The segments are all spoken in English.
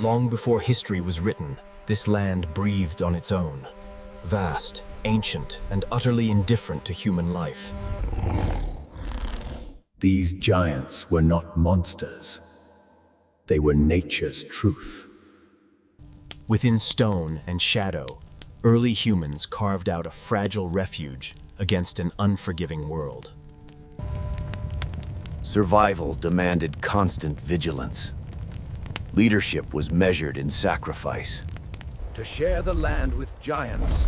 Long before history was written, this land breathed on its own. Vast, ancient, and utterly indifferent to human life. These giants were not monsters. They were nature's truth. Within stone and shadow, early humans carved out a fragile refuge against an unforgiving world. Survival demanded constant vigilance. Leadership was measured in sacrifice. To share the land with giants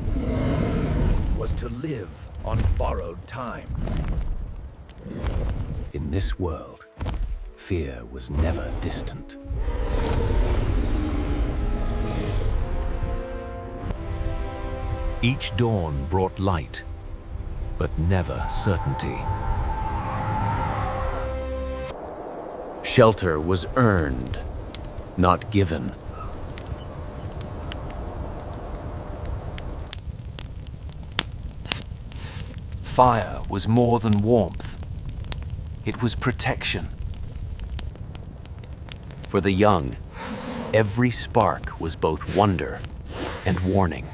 was to live on borrowed time. In this world, fear was never distant. Each dawn brought light, but never certainty. Shelter was earned, not given. Fire was more than warmth. It was protection. For the young, every spark was both wonder and warning.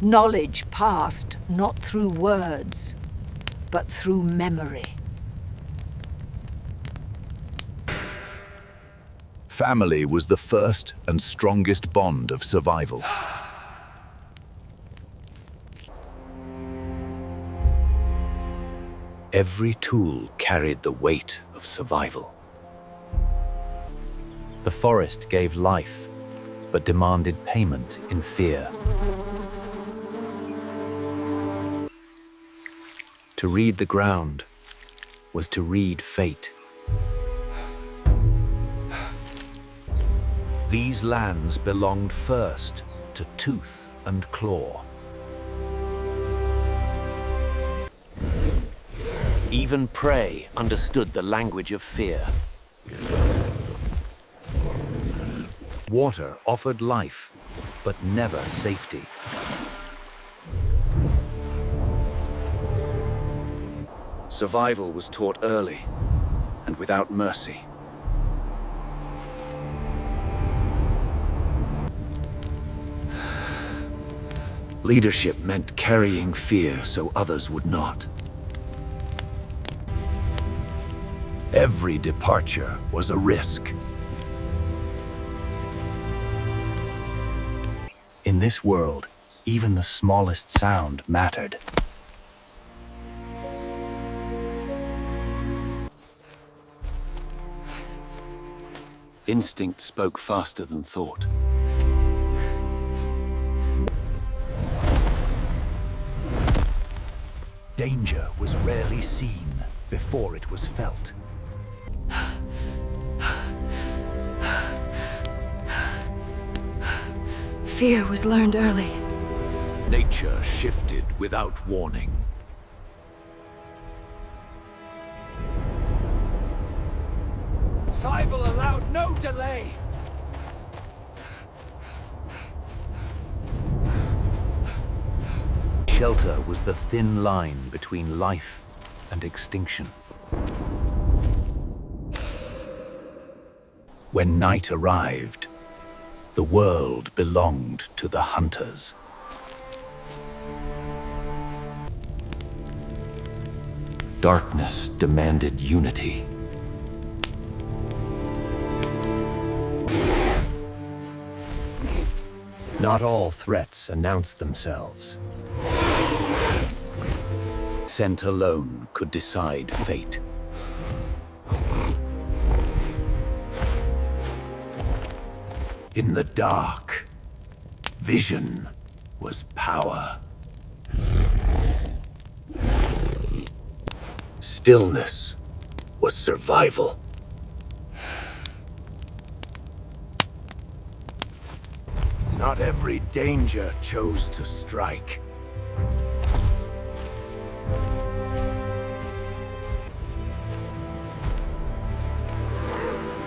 Knowledge passed not through words, but through memory. Family was the first and strongest bond of survival. Every tool carried the weight of survival. The forest gave life, but demanded payment in fear. To read the ground was to read fate. These lands belonged first to tooth and claw. Even prey understood the language of fear. Water offered life, but never safety. Survival was taught early and without mercy. Leadership meant carrying fear so others would not. Every departure was a risk. In this world, even the smallest sound mattered. Instinct spoke faster than thought. Danger was rarely seen before it was felt. Fear was learned early. Nature shifted without warning. Survival allowed no delay. Shelter was the thin line between life and extinction. When night arrived, the world belonged to the hunters. Darkness demanded unity. Not all threats announced themselves. Scent alone could decide fate. In the dark, vision was power. Stillness was survival. Not every danger chose to strike.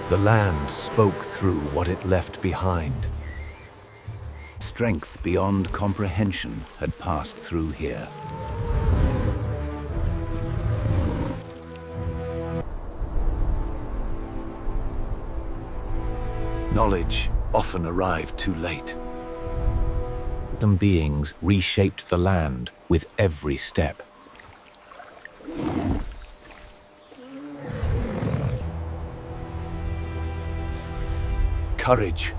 The land spoke through what it left behind. Strength beyond comprehension had passed through here. Knowledge often arrived too late. Some beings reshaped the land with every step. Courage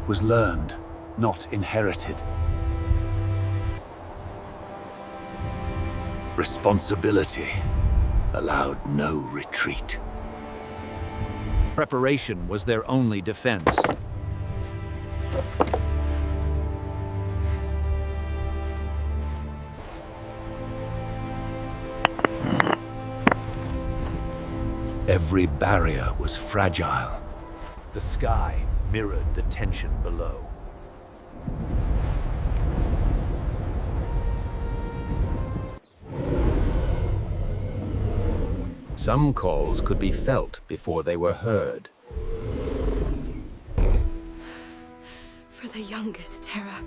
was learned, not inherited. Responsibility allowed no retreat. Preparation was their only defense. Every barrier was fragile. The sky mirrored the tension below. Some calls could be felt before they were heard. For the youngest, Terra.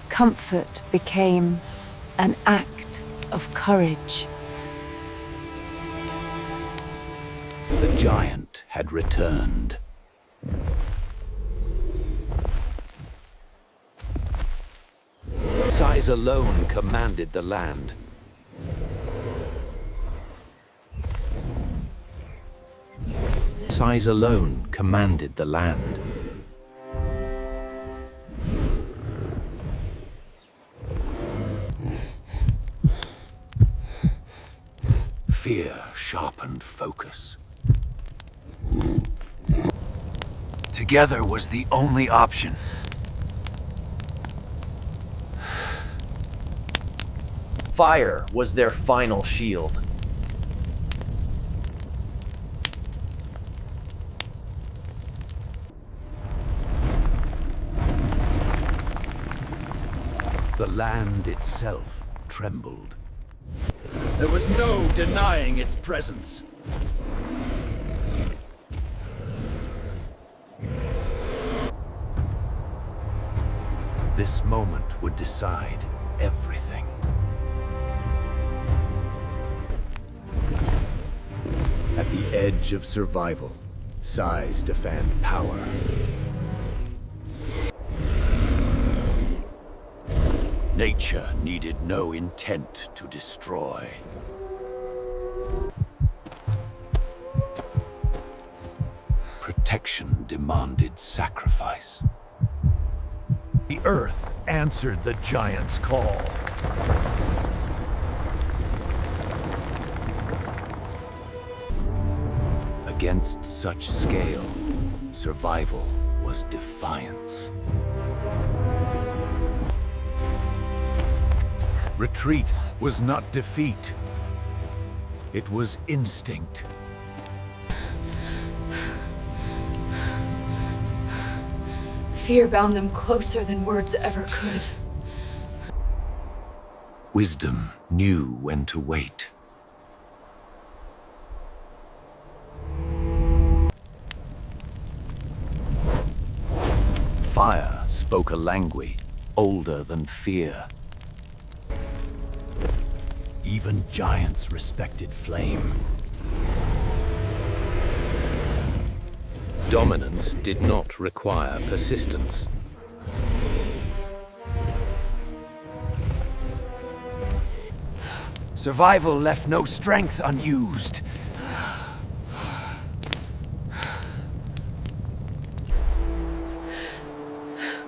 Comfort became an act of courage. The giant had returned. Size alone commanded the land. Size alone commanded the land. Fear sharpened focus. Together was the only option. Fire was their final shield. The land itself trembled. There was no denying its presence. This moment would decide everything. At the edge of survival, size defined power. Nature needed no intent to destroy. Protection demanded sacrifice. The earth answered the giant's call. Against such scale, survival was defiance. Retreat was not defeat. It was instinct. Fear bound them closer than words ever could. Wisdom knew when to wait. Fire spoke a language older than fear. Even giants respected flame. Dominance did not require persistence. Survival left no strength unused.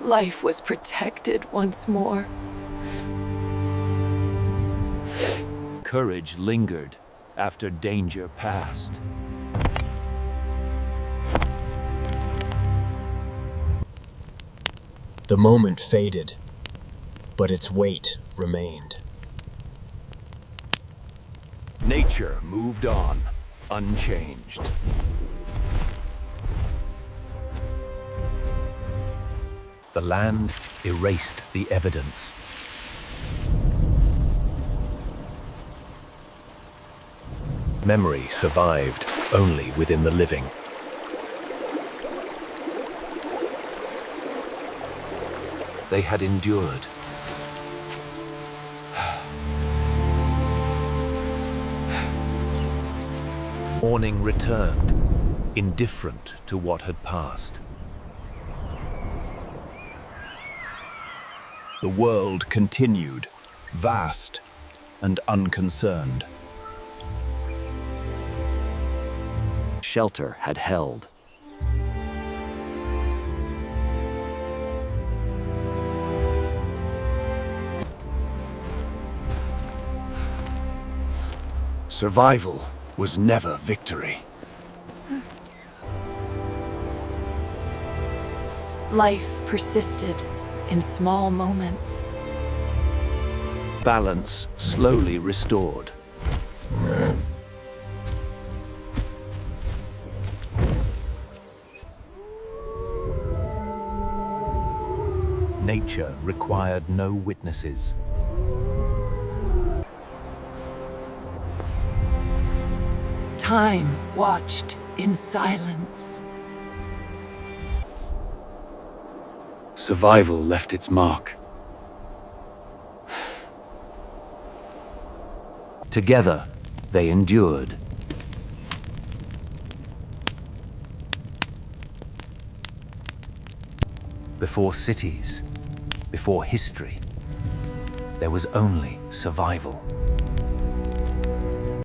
Life was protected once more. Courage lingered after danger passed. The moment faded, but its weight remained. Nature moved on, unchanged. The land erased the evidence. Memory survived only within the living. They had endured. Morning returned, indifferent to what had passed. The world continued, vast and unconcerned. Shelter had held. Survival was never victory. Life persisted in small moments. Balance slowly restored. Nature required no witnesses. Time watched in silence. Survival left its mark. Together, they endured. Before cities, before history, there was only survival.